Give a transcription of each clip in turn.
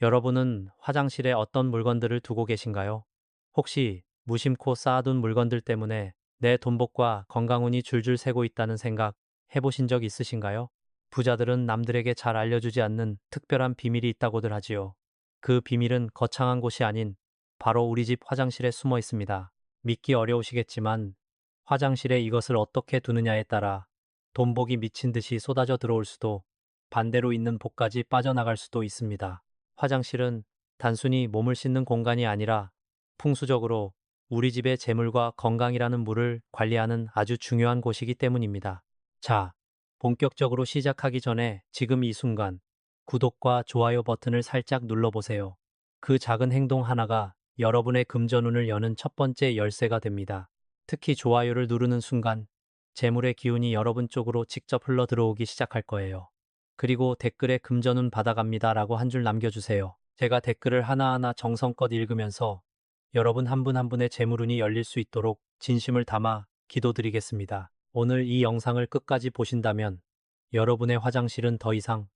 여러분은 화장실에 어떤 물건들을 두고 계신가요? 혹시 무심코 쌓아둔 물건들 때문에 내 돈복과 건강운이 줄줄 새고 있다는 생각 해보신 적 있으신가요? 부자들은 남들에게 잘 알려주지 않는 특별한 비밀이 있다고들 하지요. 그 비밀은 거창한 곳이 아닌 바로 우리 집 화장실에 숨어 있습니다. 믿기 어려우시겠지만 화장실에 이것을 어떻게 두느냐에 따라 돈복이 미친 듯이 쏟아져 들어올 수도 반대로 있는 복까지 빠져나갈 수도 있습니다. 화장실은 단순히 몸을 씻는 공간이 아니라 풍수적으로 우리 집의 재물과 건강이라는 물을 관리하는 아주 중요한 곳이기 때문입니다. 자, 본격적으로 시작하기 전에 지금 이 순간 구독과 좋아요 버튼을 살짝 눌러보세요. 그 작은 행동 하나가 여러분의 금전운을 여는 첫 번째 열쇠가 됩니다. 특히 좋아요를 누르는 순간 재물의 기운이 여러분 쪽으로 직접 흘러 들어오기 시작할 거예요. 그리고 댓글에 금전운 받아갑니다 라고 한 줄 남겨주세요. 제가 댓글을 하나하나 정성껏 읽으면서 여러분 한 분 한 분의 재물운이 열릴 수 있도록 진심을 담아 기도드리겠습니다. 오늘 이 영상을 끝까지 보신다면 여러분의 화장실은 더 이상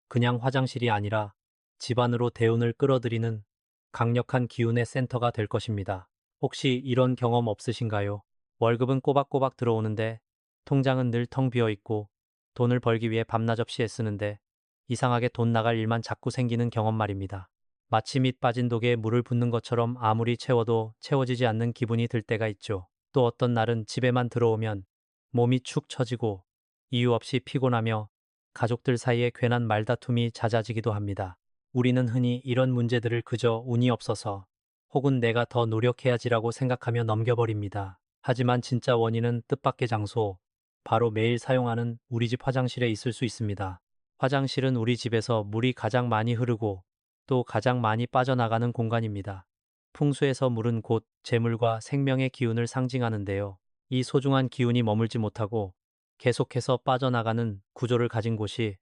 그냥 화장실이 아니라 집안으로 대운을 끌어들이는 강력한 기운의 센터가 될 것입니다. 혹시 이런 경험 없으신가요? 월급은 꼬박꼬박 들어오는데 통장은 늘 텅 비어 있고 돈을 벌기 위해 밤낮 없이 애쓰는데 이상하게 돈 나갈 일만 자꾸 생기는 경험 말입니다. 마치 밑 빠진 독에 물을 붓는 것처럼 아무리 채워도 채워지지 않는 기분이 들 때가 있죠. 또 어떤 날은 집에만 들어오면 몸이 축 처지고 이유 없이 피곤하며 가족들 사이에 괜한 말다툼이 잦아지기도 합니다. 우리는 흔히 이런 문제들을 그저 운이 없어서 혹은 내가 더 노력해야지라고 생각하며 넘겨버립니다. 하지만 진짜 원인은 뜻밖의 장소, 바로 매일 사용하는 우리 집 화장실에 있을 수 있습니다. 화장실은 우리 집에서 물이 가장 많이 흐르고 또 가장 많이 빠져나가는 공간입니다. 풍수에서 물은 곧 재물과 생명의 기운을 상징하는데요. 이 소중한 기운이 머물지 못하고 계속해서 빠져나가는 구조를 가진 곳이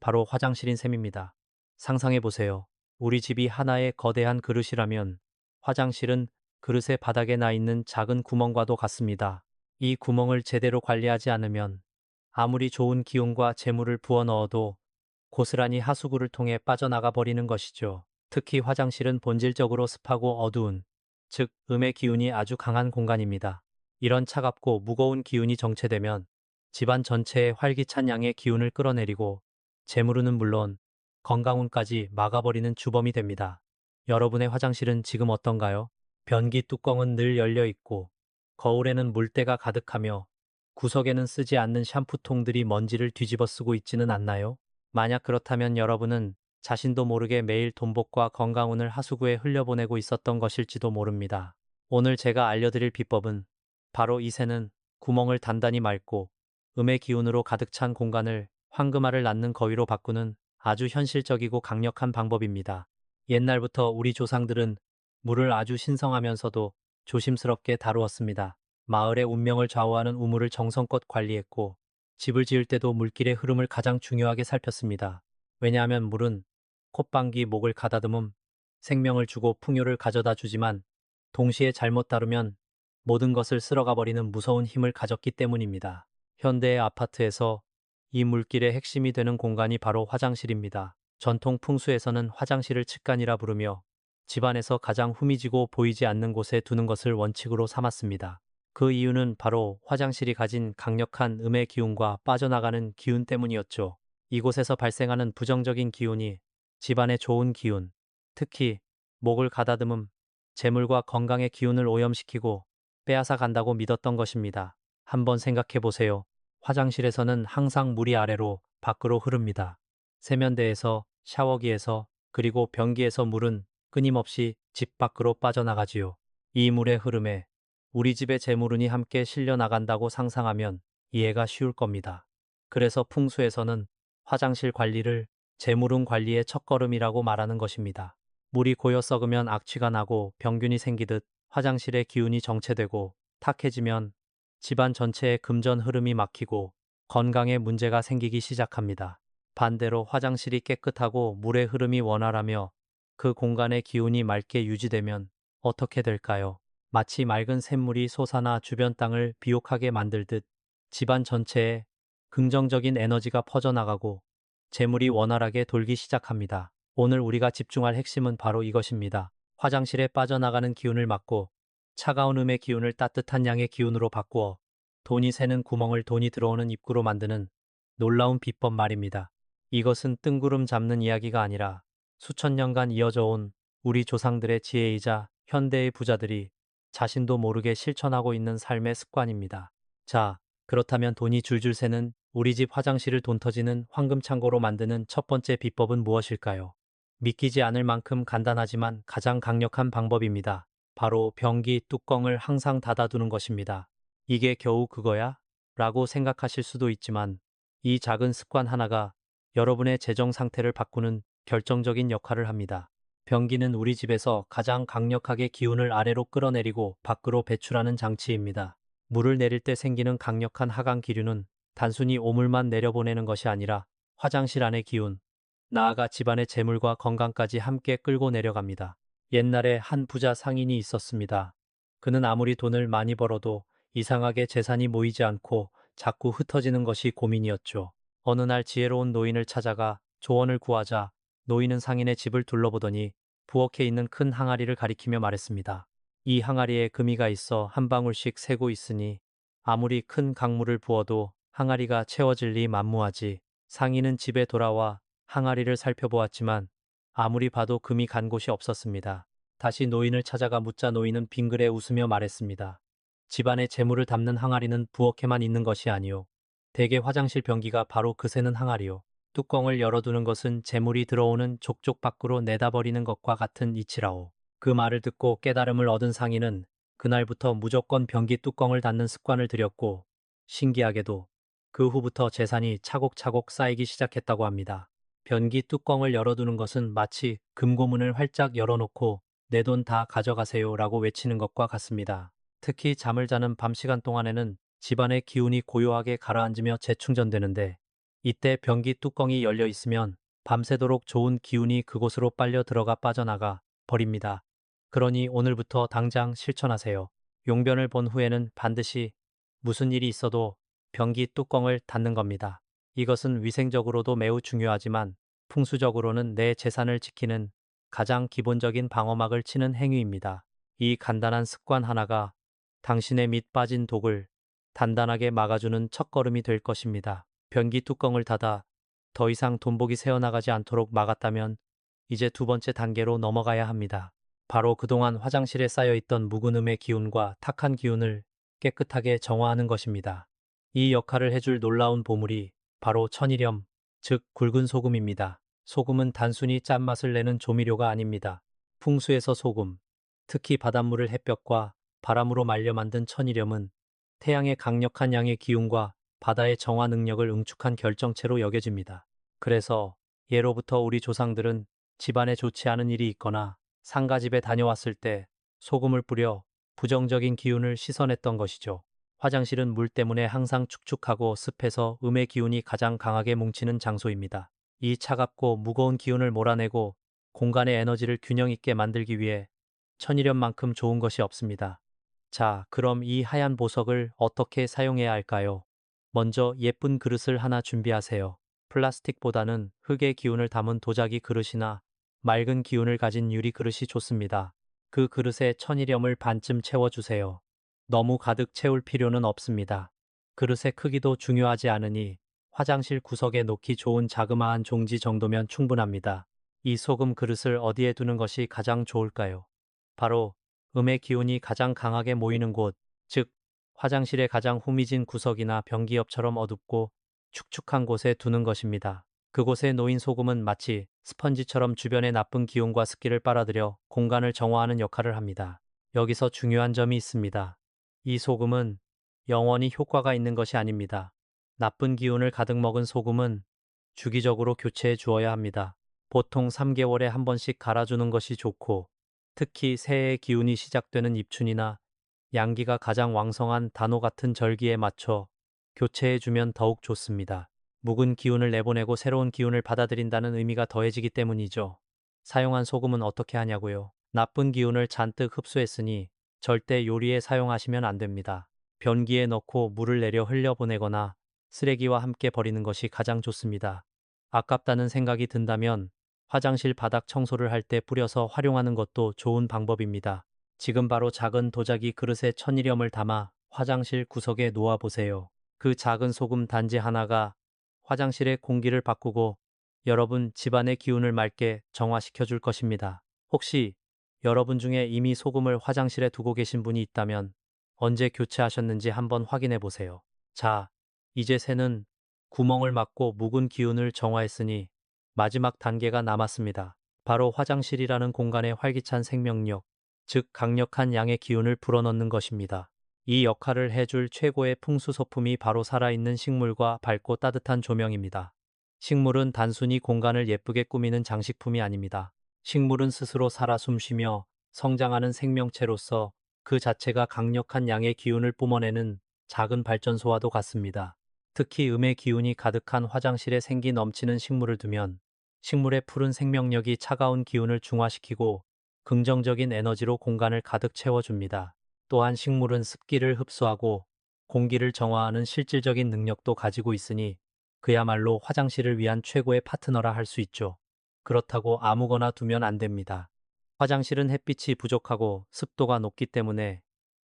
바로 화장실인 셈입니다. 상상해 보세요. 우리 집이 하나의 거대한 그릇이라면 화장실은 그릇의 바닥에 나 있는 작은 구멍과도 같습니다. 이 구멍을 제대로 관리하지 않으면 아무리 좋은 기운과 재물을 부어 넣어도 고스란히 하수구를 통해 빠져나가 버리는 것이죠. 특히 화장실은 본질적으로 습하고 어두운, 즉 음의 기운이 아주 강한 공간입니다. 이런 차갑고 무거운 기운이 정체되면 집안 전체에 활기찬 양의 기운을 끌어내리고 재물운은 물론 건강운까지 막아버리는 주범이 됩니다. 여러분의 화장실은 지금 어떤가요? 변기 뚜껑은 늘 열려 있고 거울에는 물때가 가득하며 구석에는 쓰지 않는 샴푸통들이 먼지를 뒤집어 쓰고 있지는 않나요? 만약 그렇다면 여러분은 자신도 모르게 매일 돈복과 건강운을 하수구에 흘려보내고 있었던 것일지도 모릅니다. 오늘 제가 알려드릴 비법은 바로 이 새는 구멍을 단단히 맑고 음의 기운으로 가득 찬 공간을 황금알을 낳는 거위로 바꾸는 아주 현실적이고 강력한 방법입니다. 옛날부터 우리 조상들은 물을 아주 신성하면서도 조심스럽게 다루었습니다. 마을의 운명을 좌우하는 우물을 정성껏 관리했고 집을 지을 때도 물길의 흐름을 가장 중요하게 살폈습니다. 왜냐하면 물은 콧방귀 목을 가다듬음 생명을 주고 풍요를 가져다 주지만 동시에 잘못 다루면 모든 것을 쓸어가 버리는 무서운 힘을 가졌기 때문입니다. 현대의 아파트에서 이 물길의 핵심이 되는 공간이 바로 화장실입니다. 전통 풍수에서는 화장실을 측간이라 부르며 집안에서 가장 후미지고 보이지 않는 곳에 두는 것을 원칙으로 삼았습니다. 그 이유는 바로 화장실이 가진 강력한 음의 기운과 빠져나가는 기운 때문이었죠. 이곳에서 발생하는 부정적인 기운이 집안의 좋은 기운, 특히 목을 가다듬음, 재물과 건강의 기운을 오염시키고 빼앗아 간다고 믿었던 것입니다. 한번 생각해 보세요. 화장실에서는 항상 물이 아래로 밖으로 흐릅니다. 세면대에서, 샤워기에서, 그리고 변기에서 물은 끊임없이 집 밖으로 빠져나가지요. 이 물의 흐름에 우리 집의 재물운이 함께 실려 나간다고 상상하면 이해가 쉬울 겁니다. 그래서 풍수에서는 화장실 관리를 재물운 관리의 첫걸음이라고 말하는 것입니다. 물이 고여 썩으면 악취가 나고 병균이 생기듯 화장실의 기운이 정체되고 탁해지면 집안 전체의 금전 흐름이 막히고 건강에 문제가 생기기 시작합니다. 반대로 화장실이 깨끗하고 물의 흐름이 원활하며 그 공간의 기운이 맑게 유지되면 어떻게 될까요? 마치 맑은 샘물이 솟아나 주변 땅을 비옥하게 만들듯 집안 전체에 긍정적인 에너지가 퍼져나가고 재물이 원활하게 돌기 시작합니다. 오늘 우리가 집중할 핵심은 바로 이것입니다. 화장실에 빠져나가는 기운을 막고 차가운 음의 기운을 따뜻한 양의 기운으로 바꾸어 돈이 새는 구멍을 돈이 들어오는 입구로 만드는 놀라운 비법 말입니다. 이것은 뜬구름 잡는 이야기가 아니라 수천 년간 이어져 온 우리 조상들의 지혜이자 현대의 부자들이 자신도 모르게 실천하고 있는 삶의 습관입니다. 자, 그렇다면 돈이 줄줄 새는 우리 집 화장실을 돈 터지는 황금창고로 만드는 첫 번째 비법은 무엇일까요? 믿기지 않을 만큼 간단하지만 가장 강력한 방법입니다. 바로 변기 뚜껑을 항상 닫아두는 것입니다. 이게 겨우 그거야? 라고 생각하실 수도 있지만 이 작은 습관 하나가 여러분의 재정 상태를 바꾸는 결정적인 역할을 합니다. 변기는 우리 집에서 가장 강력하게 기운을 아래로 끌어내리고 밖으로 배출하는 장치입니다. 물을 내릴 때 생기는 강력한 하강 기류는 단순히 오물만 내려보내는 것이 아니라 화장실 안의 기운, 나아가 집안의 재물과 건강까지 함께 끌고 내려갑니다. 옛날에 한 부자 상인이 있었습니다. 그는 아무리 돈을 많이 벌어도 이상하게 재산이 모이지 않고 자꾸 흩어지는 것이 고민이었죠. 어느 날 지혜로운 노인을 찾아가 조언을 구하자 노인은 상인의 집을 둘러보더니 부엌에 있는 큰 항아리를 가리키며 말했습니다. 이 항아리에 금이가 있어 한 방울씩 새고 있으니 아무리 큰 강물을 부어도 항아리가 채워질 리 만무하지. 상인은 집에 돌아와 항아리를 살펴보았지만 아무리 봐도 금이 간 곳이 없었습니다. 다시 노인을 찾아가 묻자 노인은 빙그레 웃으며 말했습니다. 집안에 재물을 담는 항아리는 부엌에만 있는 것이 아니오. 대개 화장실 변기가 바로 그 새는 항아리오. 뚜껑을 열어두는 것은 재물이 들어오는 족족 밖으로 내다버리는 것과 같은 이치라오. 그 말을 듣고 깨달음을 얻은 상인은 그날부터 무조건 변기 뚜껑을 닫는 습관을 들였고 신기하게도 그 후부터 재산이 차곡차곡 쌓이기 시작했다고 합니다. 변기 뚜껑을 열어두는 것은 마치 금고문을 활짝 열어놓고 내 돈 다 가져가세요 라고 외치는 것과 같습니다. 특히 잠을 자는 밤 시간 동안에는 집안의 기운이 고요하게 가라앉으며 재충전되는데 이때 변기 뚜껑이 열려 있으면 밤새도록 좋은 기운이 그곳으로 빨려 들어가 빠져나가 버립니다. 그러니 오늘부터 당장 실천하세요. 용변을 본 후에는 반드시 무슨 일이 있어도 변기 뚜껑을 닫는 겁니다. 이것은 위생적으로도 매우 중요하지만 풍수적으로는 내 재산을 지키는 가장 기본적인 방어막을 치는 행위입니다. 이 간단한 습관 하나가 당신의 밑 빠진 독을 단단하게 막아주는 첫걸음이 될 것입니다. 변기 뚜껑을 닫아 더 이상 돈복이 새어나가지 않도록 막았다면 이제 두 번째 단계로 넘어가야 합니다. 바로 그동안 화장실에 쌓여있던 묵은 음의 기운과 탁한 기운을 깨끗하게 정화하는 것입니다. 이 역할을 해줄 놀라운 보물이 바로 천일염, 즉 굵은 소금입니다. 소금은 단순히 짠맛을 내는 조미료가 아닙니다. 풍수에서 소금, 특히 바닷물을 햇볕과 바람으로 말려 만든 천일염은 태양의 강력한 양의 기운과 바다의 정화 능력을 응축한 결정체로 여겨집니다. 그래서 예로부터 우리 조상들은 집안에 좋지 않은 일이 있거나 상가집에 다녀왔을 때 소금을 뿌려 부정적인 기운을 씻어냈던 것이죠. 화장실은 물 때문에 항상 축축하고 습해서 음의 기운이 가장 강하게 뭉치는 장소입니다. 이 차갑고 무거운 기운을 몰아내고 공간의 에너지를 균형 있게 만들기 위해 천일염만큼 좋은 것이 없습니다. 자, 그럼 이 하얀 보석을 어떻게 사용해야 할까요? 먼저 예쁜 그릇을 하나 준비하세요. 플라스틱보다는 흙의 기운을 담은 도자기 그릇이나 맑은 기운을 가진 유리 그릇이 좋습니다. 그 그릇에 천일염을 반쯤 채워주세요. 너무 가득 채울 필요는 없습니다. 그릇의 크기도 중요하지 않으니 화장실 구석에 놓기 좋은 자그마한 종지 정도면 충분합니다. 이 소금 그릇을 어디에 두는 것이 가장 좋을까요? 바로 음의 기운이 가장 강하게 모이는 곳, 즉 화장실의 가장 후미진 구석이나 변기 옆처럼 어둡고 축축한 곳에 두는 것입니다. 그곳에 놓인 소금은 마치 스펀지처럼 주변의 나쁜 기운과 습기를 빨아들여 공간을 정화하는 역할을 합니다. 여기서 중요한 점이 있습니다. 이 소금은 영원히 효과가 있는 것이 아닙니다. 나쁜 기운을 가득 먹은 소금은 주기적으로 교체해 주어야 합니다. 보통 3개월에 한 번씩 갈아주는 것이 좋고, 특히 새해의 기운이 시작되는 입춘이나 양기가 가장 왕성한 단오 같은 절기에 맞춰 교체해주면 더욱 좋습니다. 묵은 기운을 내보내고 새로운 기운을 받아들인다는 의미가 더해지기 때문이죠. 사용한 소금은 어떻게 하냐고요? 나쁜 기운을 잔뜩 흡수했으니 절대 요리에 사용하시면 안 됩니다. 변기에 넣고 물을 내려 흘려보내거나 쓰레기와 함께 버리는 것이 가장 좋습니다. 아깝다는 생각이 든다면 화장실 바닥 청소를 할 때 뿌려서 활용하는 것도 좋은 방법입니다. 지금 바로 작은 도자기 그릇에 천일염을 담아 화장실 구석에 놓아 보세요. 그 작은 소금 단지 하나가 화장실의 공기를 바꾸고 여러분 집안의 기운을 맑게 정화시켜 줄 것입니다. 혹시 여러분 중에 이미 소금을 화장실에 두고 계신 분이 있다면 언제 교체하셨는지 한번 확인해 보세요. 자, 이제 새는 구멍을 막고 묵은 기운을 정화했으니 마지막 단계가 남았습니다. 바로 화장실이라는 공간의 활기찬 생명력, 즉 강력한 양의 기운을 불어넣는 것입니다. 이 역할을 해줄 최고의 풍수소품이 바로 살아있는 식물과 밝고 따뜻한 조명입니다. 식물은 단순히 공간을 예쁘게 꾸미는 장식품이 아닙니다. 식물은 스스로 살아 숨쉬며 성장하는 생명체로서 그 자체가 강력한 양의 기운을 뿜어내는 작은 발전소와도 같습니다. 특히 음의 기운이 가득한 화장실에 생기 넘치는 식물을 두면 식물의 푸른 생명력이 차가운 기운을 중화시키고 긍정적인 에너지로 공간을 가득 채워줍니다. 또한 식물은 습기를 흡수하고 공기를 정화하는 실질적인 능력도 가지고 있으니 그야말로 화장실을 위한 최고의 파트너라 할 수 있죠. 그렇다고 아무거나 두면 안 됩니다. 화장실은 햇빛이 부족하고 습도가 높기 때문에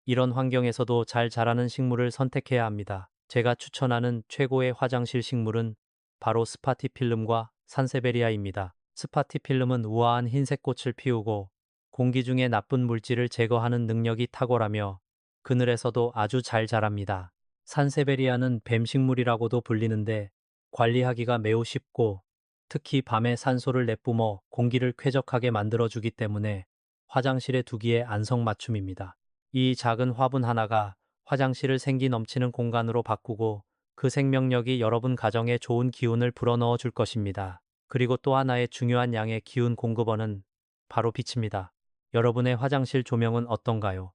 이런 환경에서도 잘 자라는 식물을 선택해야 합니다. 제가 추천하는 최고의 화장실 식물은 바로 스파티필름과 산세베리아입니다. 스파티필름은 우아한 흰색 꽃을 피우고 공기 중에 나쁜 물질을 제거하는 능력이 탁월하며 그늘에서도 아주 잘 자랍니다. 산세베리아는 뱀식물이라고도 불리는데 관리하기가 매우 쉽고 특히 밤에 산소를 내뿜어 공기를 쾌적하게 만들어주기 때문에 화장실에 두기에 안성맞춤입니다. 이 작은 화분 하나가 화장실을 생기 넘치는 공간으로 바꾸고 그 생명력이 여러분 가정에 좋은 기운을 불어넣어 줄 것입니다. 그리고 또 하나의 중요한 양의 기운 공급원은 바로 빛입니다. 여러분의 화장실 조명은 어떤가요?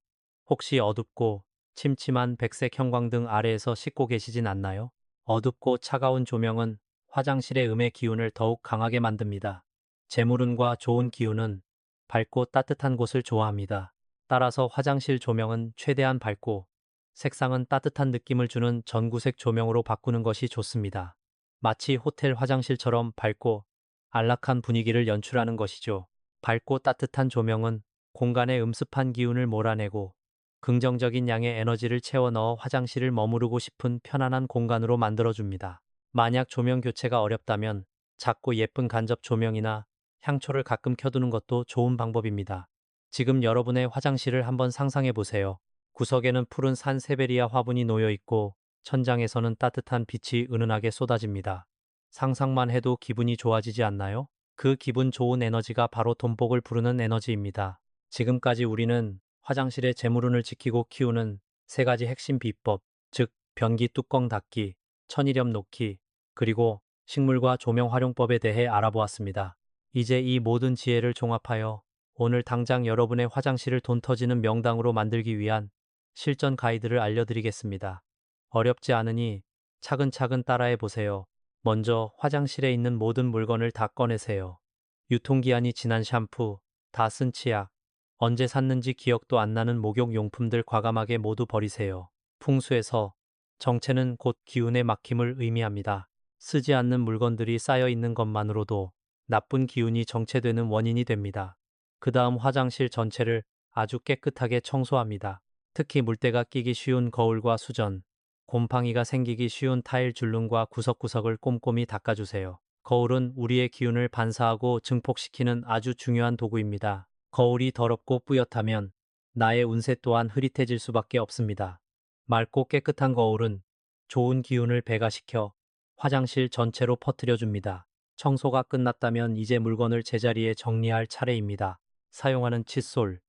혹시 어둡고 침침한 백색 형광등 아래에서 씻고 계시진 않나요? 어둡고 차가운 조명은 화장실의 음의 기운을 더욱 강하게 만듭니다. 재물운과 좋은 기운은 밝고 따뜻한 곳을 좋아합니다. 따라서 화장실 조명은 최대한 밝고 색상은 따뜻한 느낌을 주는 전구색 조명으로 바꾸는 것이 좋습니다. 마치 호텔 화장실처럼 밝고 안락한 분위기를 연출하는 것이죠. 밝고 따뜻한 조명은 공간의 음습한 기운을 몰아내고 긍정적인 양의 에너지를 채워 넣어 화장실을 머무르고 싶은 편안한 공간으로 만들어줍니다. 만약 조명 교체가 어렵다면 작고 예쁜 간접 조명이나 향초를 가끔 켜두는 것도 좋은 방법입니다. 지금 여러분의 화장실을 한번 상상해 보세요. 구석에는 푸른 산세베리아 화분이 놓여 있고 천장에서는 따뜻한 빛이 은은하게 쏟아집니다. 상상만 해도 기분이 좋아지지 않나요? 그 기분 좋은 에너지가 바로 돈복을 부르는 에너지입니다. 지금까지 우리는 화장실의 재물운을 지키고 키우는 세 가지 핵심 비법, 즉 변기 뚜껑 닫기, 천일염 놓기, 그리고 식물과 조명 활용법에 대해 알아보았습니다. 이제 이 모든 지혜를 종합하여 오늘 당장 여러분의 화장실을 돈 터지는 명당으로 만들기 위한 실전 가이드를 알려드리겠습니다. 어렵지 않으니 차근차근 따라해 보세요. 먼저 화장실에 있는 모든 물건을 다 꺼내세요. 유통기한이 지난 샴푸, 다 쓴 치약, 언제 샀는지 기억도 안 나는 목욕용품들 과감하게 모두 버리세요. 풍수에서 정체는 곧 기운의 막힘을 의미합니다. 쓰지 않는 물건들이 쌓여 있는 것만으로도 나쁜 기운이 정체되는 원인이 됩니다. 그 다음 화장실 전체를 아주 깨끗하게 청소합니다. 특히 물때가 끼기 쉬운 거울과 수전, 곰팡이가 생기기 쉬운 타일 줄눈과 구석구석을 꼼꼼히 닦아주세요. 거울은 우리의 기운을 반사하고 증폭시키는 아주 중요한 도구입니다. 거울이 더럽고 뿌옇다면 나의 운세 또한 흐릿해질 수밖에 없습니다. 맑고 깨끗한 거울은 좋은 기운을 배가시켜 화장실 전체로 퍼뜨려줍니다. 청소가 끝났다면 이제 물건을 제자리에 정리할 차례입니다. 사용하는 칫솔,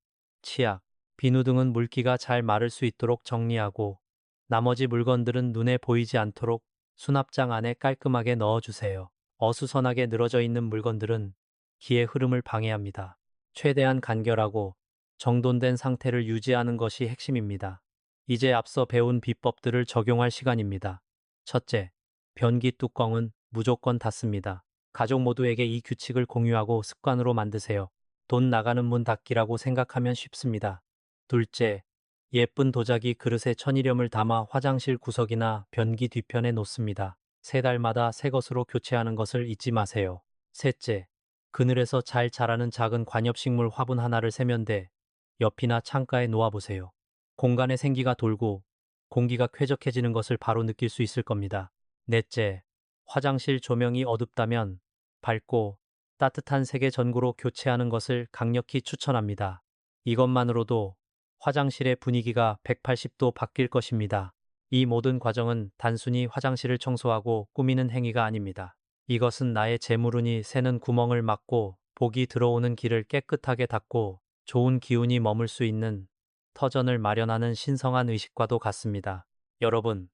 치약, 비누 등은 물기가 잘 마를 수 있도록 정리하고 나머지 물건들은 눈에 보이지 않도록 수납장 안에 깔끔하게 넣어주세요. 어수선하게 늘어져 있는 물건들은 기의 흐름을 방해합니다. 최대한 간결하고 정돈된 상태를 유지하는 것이 핵심입니다. 이제 앞서 배운 비법들을 적용할 시간입니다. 첫째, 변기 뚜껑은 무조건 닫습니다. 가족 모두에게 이 규칙을 공유하고 습관으로 만드세요. 돈 나가는 문 닫기라고 생각하면 쉽습니다. 둘째, 예쁜 도자기 그릇에 천일염을 담아 화장실 구석이나 변기 뒤편에 놓습니다. 세 달마다 새 것으로 교체하는 것을 잊지 마세요. 셋째, 그늘에서 잘 자라는 작은 관엽식물 화분 하나를 세면대 옆이나 창가에 놓아보세요. 공간에 생기가 돌고 공기가 쾌적해지는 것을 바로 느낄 수 있을 겁니다. 넷째, 화장실 조명이 어둡다면 밝고 따뜻한 색의 전구로 교체하는 것을 강력히 추천합니다. 이것만으로도 화장실의 분위기가 180도 바뀔 것입니다. 이 모든 과정은 단순히 화장실을 청소하고 꾸미는 행위가 아닙니다. 이것은 나의 재물운이 새는 구멍을 막고 복이 들어오는 길을 깨끗하게 닦고 좋은 기운이 머물 수 있는 터전을 마련하는 신성한 의식과도 같습니다. 여러분,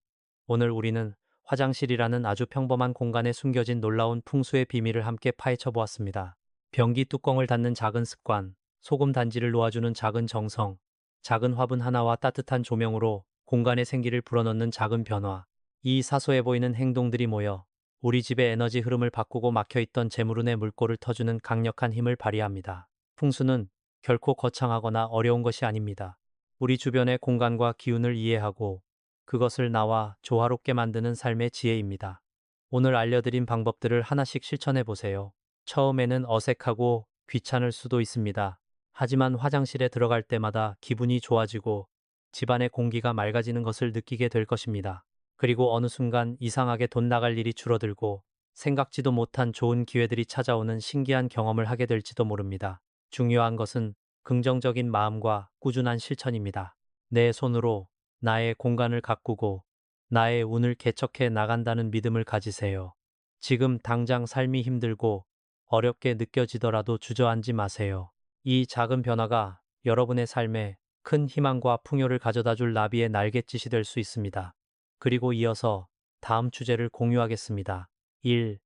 오늘 우리는 화장실이라는 아주 평범한 공간에 숨겨진 놀라운 풍수의 비밀을 함께 파헤쳐 보았습니다. 변기 뚜껑을 닫는 작은 습관, 소금 단지를 놓아주는 작은 정성, 작은 화분 하나와 따뜻한 조명으로 공간의 생기를 불어넣는 작은 변화. 이 사소해 보이는 행동들이 모여 우리 집의 에너지 흐름을 바꾸고 막혀있던 재물운의 물꼬를 터주는 강력한 힘을 발휘합니다. 풍수는 결코 거창하거나 어려운 것이 아닙니다. 우리 주변의 공간과 기운을 이해하고 그것을 나와 조화롭게 만드는 삶의 지혜입니다. 오늘 알려드린 방법들을 하나씩 실천해 보세요. 처음에는 어색하고 귀찮을 수도 있습니다. 하지만 화장실에 들어갈 때마다 기분이 좋아지고 집안의 공기가 맑아지는 것을 느끼게 될 것입니다. 그리고 어느 순간 이상하게 돈 나갈 일이 줄어들고 생각지도 못한 좋은 기회들이 찾아오는 신기한 경험을 하게 될지도 모릅니다. 중요한 것은 긍정적인 마음과 꾸준한 실천입니다. 내 손으로 나의 공간을 가꾸고 나의 운을 개척해 나간다는 믿음을 가지세요. 지금 당장 삶이 힘들고 어렵게 느껴지더라도 주저앉지 마세요. 이 작은 변화가 여러분의 삶에 큰 희망과 풍요를 가져다 줄 나비의 날갯짓이 될 수 있습니다. 그리고 이어서 다음 주제를 공유하겠습니다. 1.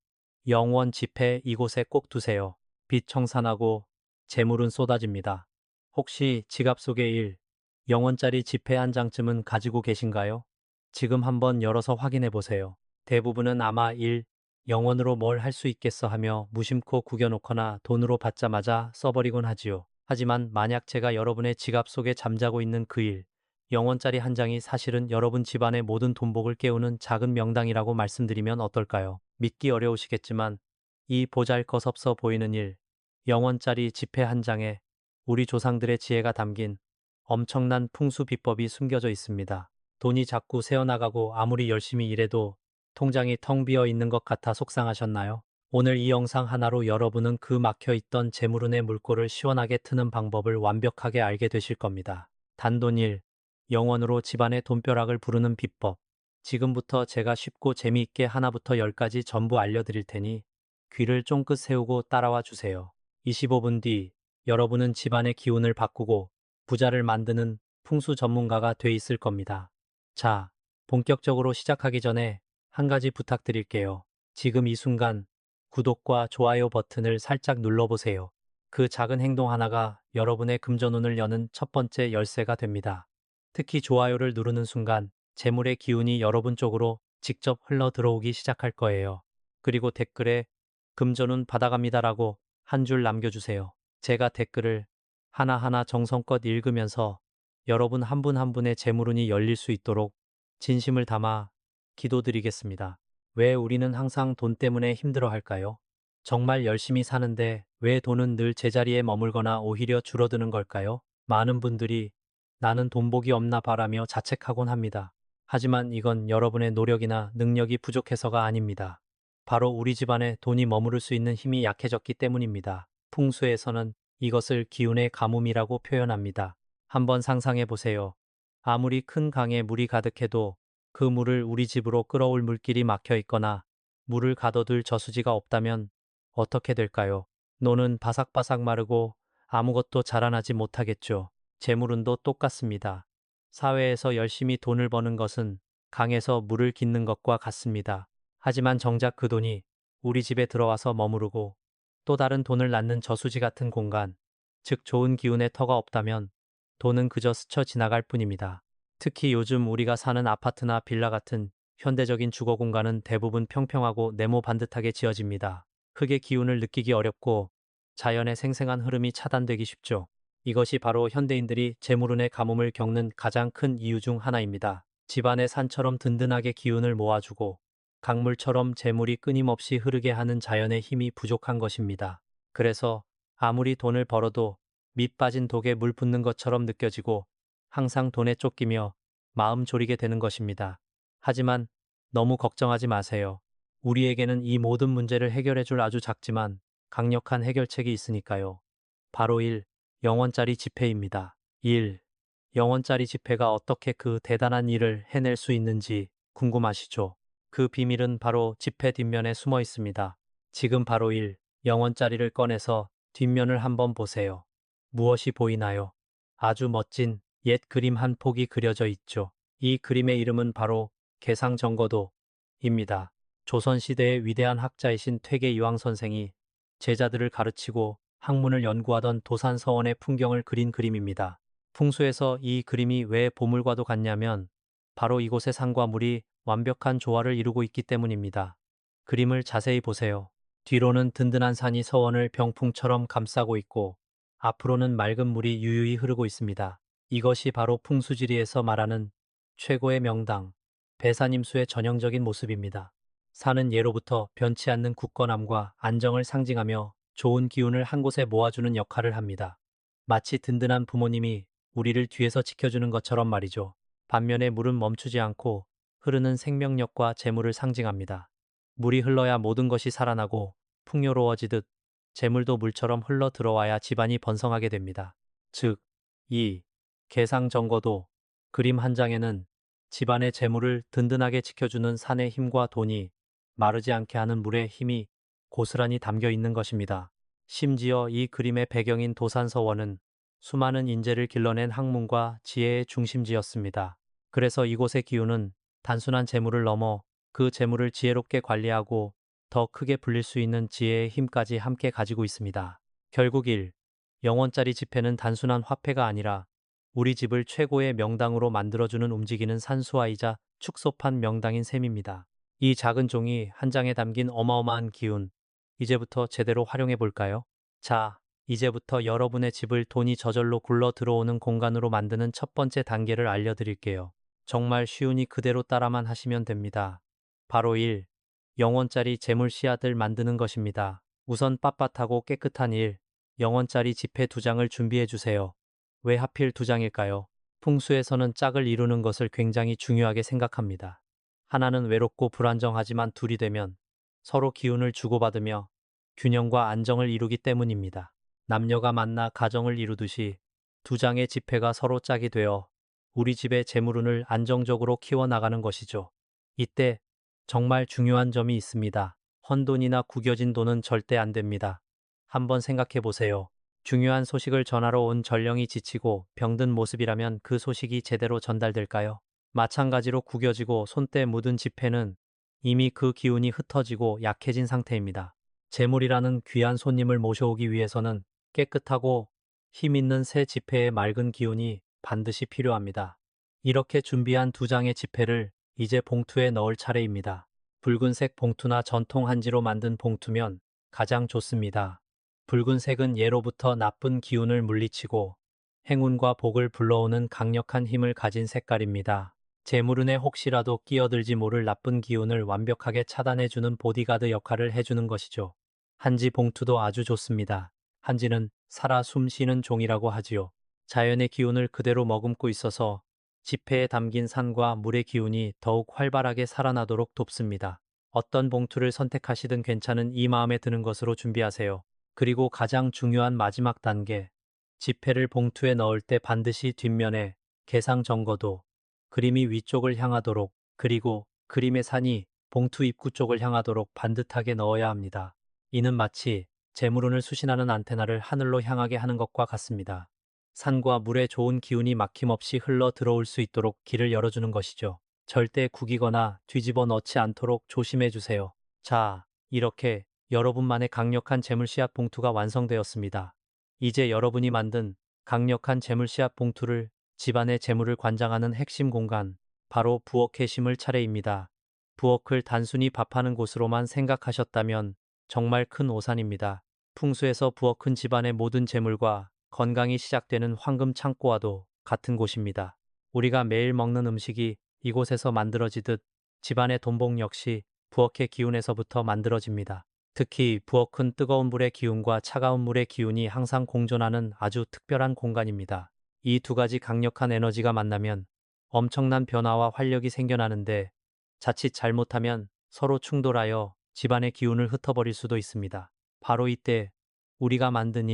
영원 지폐 이곳에 꼭 두세요. 빚 청산하고 재물은 쏟아집니다. 혹시 지갑 속에 1영원짜리 지폐 한 장쯤은 가지고 계신가요? 지금 한번 열어서 확인해 보세요. 대부분은 아마 1영원으로 뭘 할 수 있겠어 하며 무심코 구겨놓거나 돈으로 받자마자 써버리곤 하지요. 하지만 만약 제가 여러분의 지갑 속에 잠자고 있는 그 1영원짜리 한 장이 사실은 여러분 집안의 모든 돈복을 깨우는 작은 명당이라고 말씀드리면 어떨까요? 믿기 어려우시겠지만 이 보잘것없어 보이는 1영원짜리 지폐 한 장에 우리 조상들의 지혜가 담긴 엄청난 풍수 비법이 숨겨져 있습니다. 돈이 자꾸 새어나가고 아무리 열심히 일해도 통장이 텅 비어 있는 것 같아 속상하셨나요? 오늘 이 영상 하나로 여러분은 그 막혀있던 재물운의 물꼬를 시원하게 트는 방법을 완벽하게 알게 되실 겁니다. 단돈 1영원으로 집안의 돈벼락을 부르는 비법. 지금부터 제가 쉽고 재미있게 하나부터 열까지 전부 알려드릴 테니 귀를 쫑긋 세우고 따라와 주세요. 25분 뒤 여러분은 집안의 기운을 바꾸고 부자를 만드는 풍수 전문가가 돼 있을 겁니다. 자, 본격적으로 시작하기 전에 한 가지 부탁드릴게요. 지금 이 순간 구독과 좋아요 버튼을 살짝 눌러보세요. 그 작은 행동 하나가 여러분의 금전운을 여는 첫 번째 열쇠가 됩니다. 특히 좋아요를 누르는 순간 재물의 기운이 여러분 쪽으로 직접 흘러 들어오기 시작할 거예요. 그리고 댓글에 금전운 받아갑니다라고 한 줄 남겨주세요. 제가 댓글을 하나하나 정성껏 읽으면서 여러분 한 분 한 분의 재물운이 열릴 수 있도록 진심을 담아 기도드리겠습니다. 왜 우리는 항상 돈 때문에 힘들어 할까요? 정말 열심히 사는데 왜 돈은 늘 제자리에 머물거나 오히려 줄어드는 걸까요? 많은 분들이 나는 돈복이 없나 바라며 자책하곤 합니다. 하지만 이건 여러분의 노력이나 능력이 부족해서가 아닙니다. 바로 우리 집안에 돈이 머무를 수 있는 힘이 약해졌기 때문입니다. 풍수에서는 이것을 기운의 가뭄이라고 표현합니다. 한번 상상해 보세요. 아무리 큰 강에 물이 가득해도 그 물을 우리 집으로 끌어올 물길이 막혀 있거나 물을 가둬둘 저수지가 없다면 어떻게 될까요? 노는 바삭바삭 마르고 아무것도 자라나지 못하겠죠. 재물운도 똑같습니다. 사회에서 열심히 돈을 버는 것은 강에서 물을 깃는 것과 같습니다. 하지만 정작 그 돈이 우리 집에 들어와서 머무르고 또 다른 돈을 낳는 저수지 같은 공간, 즉 좋은 기운의 터가 없다면 돈은 그저 스쳐 지나갈 뿐입니다. 특히 요즘 우리가 사는 아파트나 빌라 같은 현대적인 주거 공간은 대부분 평평하고 네모 반듯하게 지어집니다. 흙의 기운을 느끼기 어렵고 자연의 생생한 흐름이 차단되기 쉽죠. 이것이 바로 현대인들이 재물운의 가뭄을 겪는 가장 큰 이유 중 하나입니다. 집안의 산처럼 든든하게 기운을 모아주고 강물처럼 재물이 끊임없이 흐르게 하는 자연의 힘이 부족한 것입니다. 그래서 아무리 돈을 벌어도 밑 빠진 독에 물 붓는 것처럼 느껴지고 항상 돈에 쫓기며 마음 졸이게 되는 것입니다. 하지만 너무 걱정하지 마세요. 우리에게는 이 모든 문제를 해결해 줄 아주 작지만 강력한 해결책이 있으니까요. 바로 1. 영원짜리 지폐입니다. 1. 영원짜리 지폐가 어떻게 그 대단한 일을 해낼 수 있는지 궁금하시죠? 그 비밀은 바로 지폐 뒷면에 숨어 있습니다. 지금 바로 1. 영원짜리를 꺼내서 뒷면을 한번 보세요. 무엇이 보이나요? 아주 멋진 옛 그림 한 폭이 그려져 있죠. 이 그림의 이름은 바로 개상정거도입니다. 조선시대의 위대한 학자이신 퇴계이황 선생이 제자들을 가르치고 학문을 연구하던 도산서원의 풍경을 그린 그림입니다. 풍수에서 이 그림이 왜 보물과도 같냐면 바로 이곳의 산과 물이 완벽한 조화를 이루고 있기 때문입니다. 그림을 자세히 보세요. 뒤로는 든든한 산이 서원을 병풍처럼 감싸고 있고 앞으로는 맑은 물이 유유히 흐르고 있습니다. 이것이 바로 풍수지리에서 말하는 최고의 명당, 배산임수의 전형적인 모습입니다. 산은 예로부터 변치 않는 굳건함과 안정을 상징하며 좋은 기운을 한 곳에 모아주는 역할을 합니다. 마치 든든한 부모님이 우리를 뒤에서 지켜주는 것처럼 말이죠. 반면에 물은 멈추지 않고 흐르는 생명력과 재물을 상징합니다. 물이 흘러야 모든 것이 살아나고 풍요로워지듯 재물도 물처럼 흘러 들어와야 집안이 번성하게 됩니다. 즉, 이 개상정거도 그림 한 장에는 집안의 재물을 든든하게 지켜주는 산의 힘과 돈이 마르지 않게 하는 물의 힘이 고스란히 담겨 있는 것입니다. 심지어 이 그림의 배경인 도산서원은 수많은 인재를 길러낸 학문과 지혜의 중심지였습니다. 그래서 이곳의 기운은 단순한 재물을 넘어 그 재물을 지혜롭게 관리하고 더 크게 불릴 수 있는 지혜의 힘까지 함께 가지고 있습니다. 결국 1. 영원짜리 지폐는 단순한 화폐가 아니라 우리 집을 최고의 명당으로 만들어주는 움직이는 산수화이자 축소판 명당인 셈입니다. 이 작은 종이 한 장에 담긴 어마어마한 기운, 이제부터 제대로 활용해 볼까요? 자, 이제부터 여러분의 집을 돈이 저절로 굴러 들어오는 공간으로 만드는 첫 번째 단계를 알려드릴게요. 정말 쉬우니 그대로 따라만 하시면 됩니다. 바로 1. 영원짜리 재물 씨앗을 만드는 것입니다. 우선 빳빳하고 깨끗한 1. 영원짜리 지폐 2장을 준비해 주세요. 왜 하필 2장일까요? 풍수에서는 짝을 이루는 것을 굉장히 중요하게 생각합니다. 하나는 외롭고 불안정하지만 둘이 되면 서로 기운을 주고받으며 균형과 안정을 이루기 때문입니다. 남녀가 만나 가정을 이루듯이 2장의 지폐가 서로 짝이 되어 우리 집의 재물운을 안정적으로 키워나가는 것이죠. 이때 정말 중요한 점이 있습니다. 헌돈이나 구겨진 돈은 절대 안 됩니다. 한번 생각해 보세요. 중요한 소식을 전하러 온 전령이 지치고 병든 모습이라면 그 소식이 제대로 전달될까요? 마찬가지로 구겨지고 손때 묻은 지폐는 이미 그 기운이 흩어지고 약해진 상태입니다. 재물이라는 귀한 손님을 모셔오기 위해서는 깨끗하고 힘 있는 새 지폐의 맑은 기운이 반드시 필요합니다. 이렇게 준비한 2장의 지폐를 이제 봉투에 넣을 차례입니다. 붉은색 봉투나 전통 한지로 만든 봉투면 가장 좋습니다. 붉은색은 예로부터 나쁜 기운을 물리치고 행운과 복을 불러오는 강력한 힘을 가진 색깔입니다. 재물운에 혹시라도 끼어들지 모를 나쁜 기운을 완벽하게 차단해주는 보디가드 역할을 해주는 것이죠. 한지 봉투도 아주 좋습니다. 한지는 살아 숨쉬는 종이라고 하지요. 자연의 기운을 그대로 머금고 있어서 지폐에 담긴 산과 물의 기운이 더욱 활발하게 살아나도록 돕습니다. 어떤 봉투를 선택하시든 괜찮은 이 마음에 드는 것으로 준비하세요. 그리고 가장 중요한 마지막 단계, 지폐를 봉투에 넣을 때 반드시 뒷면에 개상정거도, 그림이 위쪽을 향하도록, 그리고 그림의 산이 봉투 입구 쪽을 향하도록 반듯하게 넣어야 합니다. 이는 마치 재물운을 수신하는 안테나를 하늘로 향하게 하는 것과 같습니다. 산과 물의 좋은 기운이 막힘없이 흘러 들어올 수 있도록 길을 열어주는 것이죠. 절대 구기거나 뒤집어 넣지 않도록 조심해 주세요. 자, 이렇게 여러분만의 강력한 재물 씨앗 봉투가 완성되었습니다. 이제 여러분이 만든 강력한 재물 씨앗 봉투를 집안의 재물을 관장하는 핵심 공간, 바로 부엌에 심을 차례입니다. 부엌을 단순히 밥하는 곳으로만 생각하셨다면 정말 큰 오산입니다. 풍수에서 부엌은 집안의 모든 재물과 건강이 시작되는 황금 창고와도 같은 곳입니다. 우리가 매일 먹는 음식이 이곳에서 만들어지듯 집안의 돈복 역시 부엌의 기운에서부터 만들어집니다. 특히 부엌은 뜨거운 물의 기운과 차가운 물의 기운이 항상 공존하는 아주 특별한 공간입니다. 이 두 가지 강력한 에너지가 만나면 엄청난 변화와 활력이 생겨나는데 자칫 잘못하면 서로 충돌하여 집안의 기운을 흩어버릴 수도 있습니다. 바로 이때 우리가 만든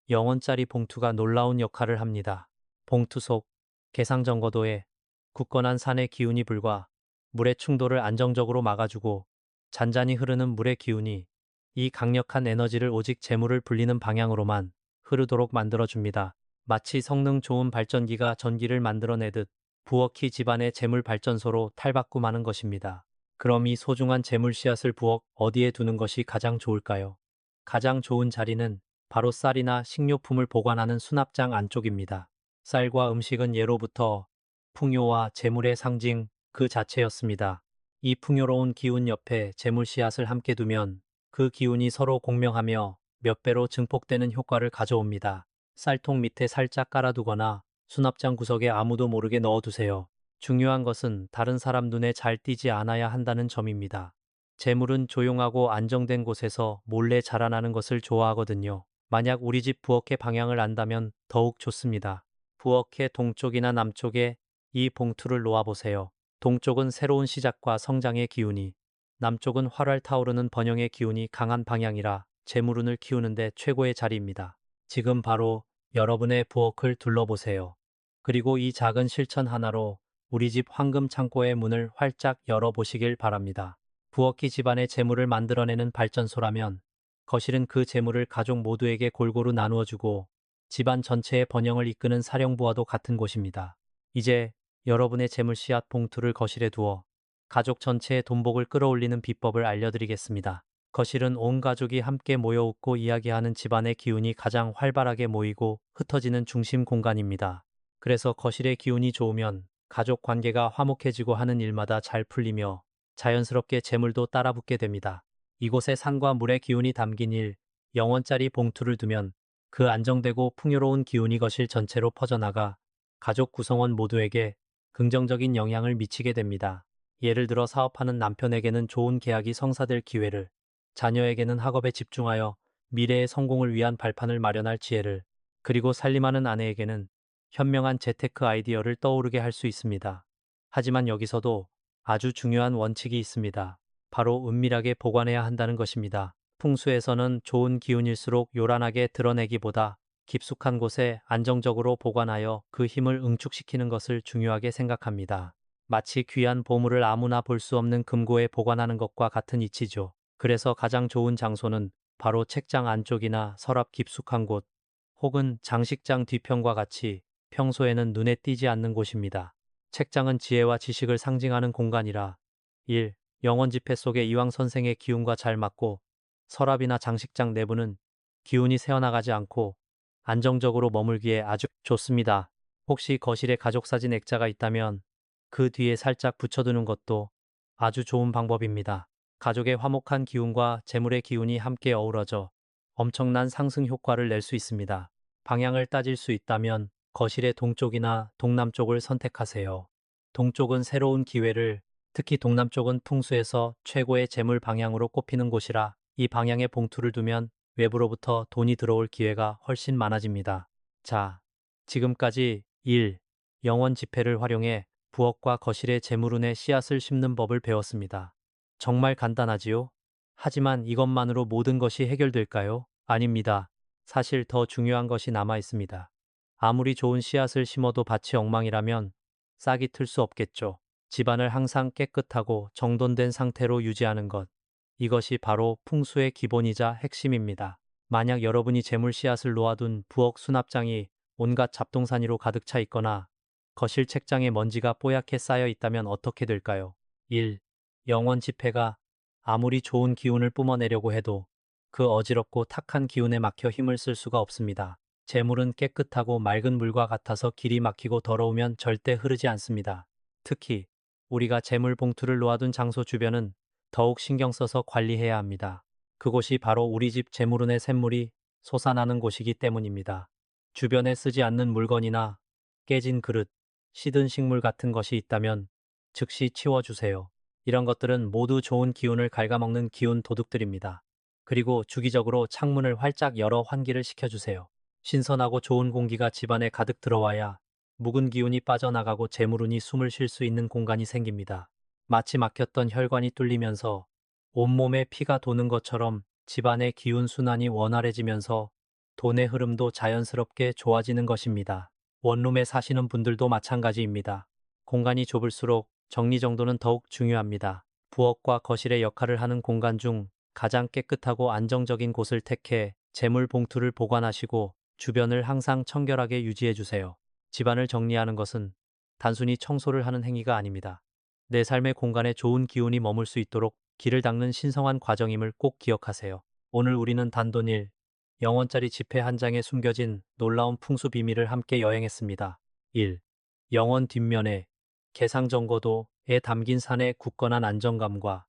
영원짜리 봉투가 놀라운 역할을 합니다. 봉투 속 계상정거도에 굳건한 산의 기운이 불과 물의 충돌을 안정적으로 막아주고 잔잔히 흐르는 물의 기운이 이 강력한 에너지를 오직 재물을 불리는 방향으로만 흐르도록 만들어줍니다. 마치 성능 좋은 발전기가 전기를 만들어내듯 부엌이 집안의 재물 발전소로 탈바꿈하는 것입니다. 그럼 이 소중한 재물 씨앗을 부엌 어디에 두는 것이 가장 좋을까요? 가장 좋은 자리는 바로 쌀이나 식료품을 보관하는 수납장 안쪽입니다. 쌀과 음식은 예로부터 풍요와 재물의 상징 그 자체였습니다. 이 풍요로운 기운 옆에 재물 씨앗을 함께 두면 그 기운이 서로 공명하며 몇 배로 증폭되는 효과를 가져옵니다. 쌀통 밑에 살짝 깔아두거나 수납장 구석에 아무도 모르게 넣어두세요. 중요한 것은 다른 사람 눈에 잘 띄지 않아야 한다는 점입니다. 재물은 조용하고 안정된 곳에서 몰래 자라나는 것을 좋아하거든요. 만약 우리 집 부엌의 방향을 안다면 더욱 좋습니다. 부엌의 동쪽이나 남쪽에 이 봉투를 놓아보세요. 동쪽은 새로운 시작과 성장의 기운이, 남쪽은 활활 타오르는 번영의 기운이 강한 방향이라 재물운을 키우는데 최고의 자리입니다. 지금 바로 여러분의 부엌을 둘러보세요. 그리고 이 작은 실천 하나로 우리 집 황금 창고의 문을 활짝 열어보시길 바랍니다. 부엌이 집안의 재물을 만들어내는 발전소라면 거실은 그 재물을 가족 모두에게 골고루 나누어주고 집안 전체의 번영을 이끄는 사령부와도 같은 곳입니다. 이제 여러분의 재물 씨앗 봉투를 거실에 두어 가족 전체의 돈복을 끌어올리는 비법을 알려드리겠습니다. 거실은 온 가족이 함께 모여 웃고 이야기하는 집안의 기운이 가장 활발하게 모이고 흩어지는 중심 공간입니다. 그래서 거실의 기운이 좋으면 가족 관계가 화목해지고 하는 일마다 잘 풀리며 자연스럽게 재물도 따라붙게 됩니다. 이곳에 산과 물의 기운이 담긴 영원짜리 봉투를 두면 그 안정되고 풍요로운 기운이 거실 전체로 퍼져나가 가족 구성원 모두에게 긍정적인 영향을 미치게 됩니다. 예를 들어 사업하는 남편에게는 좋은 계약이 성사될 기회를, 자녀에게는 학업에 집중하여 미래의 성공을 위한 발판을 마련할 지혜를, 그리고 살림하는 아내에게는 현명한 재테크 아이디어를 떠오르게 할 수 있습니다. 하지만 여기서도 아주 중요한 원칙이 있습니다. 바로 은밀하게 보관해야 한다는 것입니다. 풍수에서는 좋은 기운일수록 요란하게 드러내기보다 깊숙한 곳에 안정적으로 보관하여 그 힘을 응축시키는 것을 중요하게 생각합니다. 마치 귀한 보물을 아무나 볼 수 없는 금고에 보관하는 것과 같은 이치죠. 그래서 가장 좋은 장소는 바로 책장 안쪽이나 서랍 깊숙한 곳, 혹은 장식장 뒤편과 같이 평소에는 눈에 띄지 않는 곳입니다. 책장은 지혜와 지식을 상징하는 공간이라 1. 영원 지폐 속에 이황 선생의 기운과 잘 맞고, 서랍이나 장식장 내부는 기운이 새어나가지 않고 안정적으로 머물기에 아주 좋습니다. 혹시 거실에 가족사진 액자가 있다면 그 뒤에 살짝 붙여두는 것도 아주 좋은 방법입니다. 가족의 화목한 기운과 재물의 기운이 함께 어우러져 엄청난 상승 효과를 낼 수 있습니다. 방향을 따질 수 있다면 거실의 동쪽이나 동남쪽을 선택하세요. 동쪽은 새로운 기회를, 특히 동남쪽은 풍수에서 최고의 재물 방향으로 꼽히는 곳이라 이 방향에 봉투를 두면 외부로부터 돈이 들어올 기회가 훨씬 많아집니다. 자, 지금까지 영원 지폐를 활용해 부엌과 거실의 재물운의 씨앗을 심는 법을 배웠습니다. 정말 간단하지요? 하지만 이것만으로 모든 것이 해결될까요? 아닙니다. 사실 더 중요한 것이 남아 있습니다. 아무리 좋은 씨앗을 심어도 밭이 엉망이라면 싹이 틀 수 없겠죠. 집안을 항상 깨끗하고 정돈된 상태로 유지하는 것. 이것이 바로 풍수의 기본이자 핵심입니다. 만약 여러분이 재물 씨앗을 놓아둔 부엌 수납장이 온갖 잡동사니로 가득 차 있거나 거실 책장에 먼지가 뽀얗게 쌓여 있다면 어떻게 될까요? 1. 영원 지폐가 아무리 좋은 기운을 뿜어내려고 해도 그 어지럽고 탁한 기운에 막혀 힘을 쓸 수가 없습니다. 재물은 깨끗하고 맑은 물과 같아서 길이 막히고 더러우면 절대 흐르지 않습니다. 특히 우리가 재물 봉투를 놓아둔 장소 주변은 더욱 신경 써서 관리해야 합니다. 그곳이 바로 우리 집 재물운의 샘물이 솟아나는 곳이기 때문입니다. 주변에 쓰지 않는 물건이나 깨진 그릇, 시든 식물 같은 것이 있다면 즉시 치워주세요. 이런 것들은 모두 좋은 기운을 갉아먹는 기운 도둑들입니다. 그리고 주기적으로 창문을 활짝 열어 환기를 시켜주세요. 신선하고 좋은 공기가 집안에 가득 들어와야 묵은 기운이 빠져나가고 재물운이 숨을 쉴 수 있는 공간이 생깁니다. 마치 막혔던 혈관이 뚫리면서 온몸에 피가 도는 것처럼 집안의 기운 순환이 원활해지면서 돈의 흐름도 자연스럽게 좋아지는 것입니다. 원룸에 사시는 분들도 마찬가지입니다. 공간이 좁을수록 정리정돈은 더욱 중요합니다. 부엌과 거실의 역할을 하는 공간 중 가장 깨끗하고 안정적인 곳을 택해 재물 봉투를 보관하시고 주변을 항상 청결하게 유지해 주세요. 집안을 정리하는 것은 단순히 청소를 하는 행위가 아닙니다. 내 삶의 공간에 좋은 기운이 머물 수 있도록 길을 닦는 신성한 과정임을 꼭 기억하세요. 오늘 우리는 단돈 0원짜리 지폐 한 장에 숨겨진 놀라운 풍수 비밀을 함께 여행했습니다. 1. 0원 뒷면에 개상정거도에 담긴 산의 굳건한 안정감과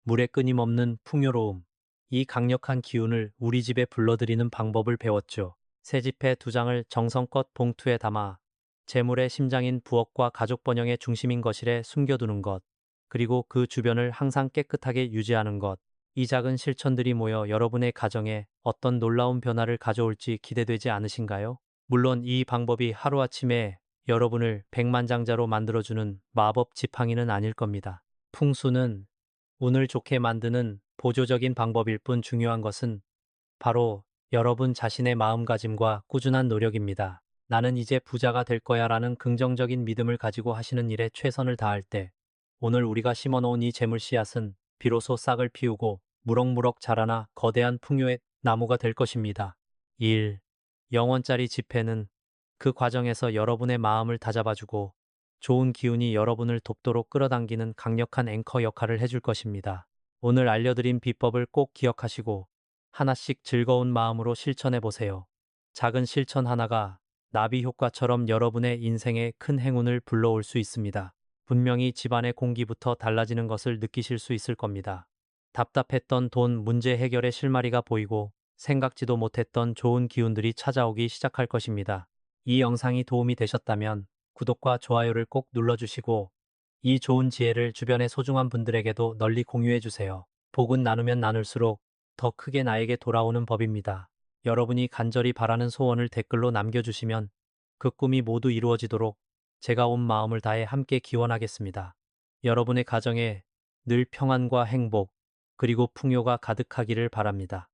물의 끊임없는 풍요로움, 이 강력한 기운을 우리 집에 불러들이는 방법을 배웠죠. 새 지폐 두 장을 정성껏 봉투에 담아 재물의 심장인 부엌과 가족 번영의 중심인 거실에 숨겨두는 것, 그리고 그 주변을 항상 깨끗하게 유지하는 것, 이 작은 실천들이 모여 여러분의 가정에 어떤 놀라운 변화를 가져올지 기대되지 않으신가요? 물론 이 방법이 하루아침에 여러분을 백만장자로 만들어주는 마법 지팡이는 아닐 겁니다. 풍수는 운을 좋게 만드는 보조적인 방법일 뿐 중요한 것은 바로 여러분 자신의 마음가짐과 꾸준한 노력입니다. 나는 이제 부자가 될 거야 라는 긍정적인 믿음을 가지고 하시는 일에 최선을 다할 때 오늘 우리가 심어놓은 이 재물 씨앗은 비로소 싹을 피우고 무럭무럭 자라나 거대한 풍요의 나무가 될 것입니다. 1. 0원짜리 지폐는 그 과정에서 여러분의 마음을 다잡아주고 좋은 기운이 여러분을 돕도록 끌어당기는 강력한 앵커 역할을 해줄 것입니다. 오늘 알려드린 비법을 꼭 기억하시고 하나씩 즐거운 마음으로 실천해 보세요. 작은 실천 하나가 나비 효과처럼 여러분의 인생에 큰 행운을 불러올 수 있습니다. 분명히 집안의 공기부터 달라지는 것을 느끼실 수 있을 겁니다. 답답했던 돈 문제 해결의 실마리가 보이고 생각지도 못했던 좋은 기운들이 찾아오기 시작할 것입니다. 이 영상이 도움이 되셨다면 구독과 좋아요를 꼭 눌러주시고 이 좋은 지혜를 주변의 소중한 분들에게도 널리 공유해 주세요. 복은 나누면 나눌수록 더 크게 나에게 돌아오는 법입니다. 여러분이 간절히 바라는 소원을 댓글로 남겨주시면 그 꿈이 모두 이루어지도록 제가 온 마음을 다해 함께 기원하겠습니다. 여러분의 가정에 늘 평안과 행복, 그리고 풍요가 가득하기를 바랍니다.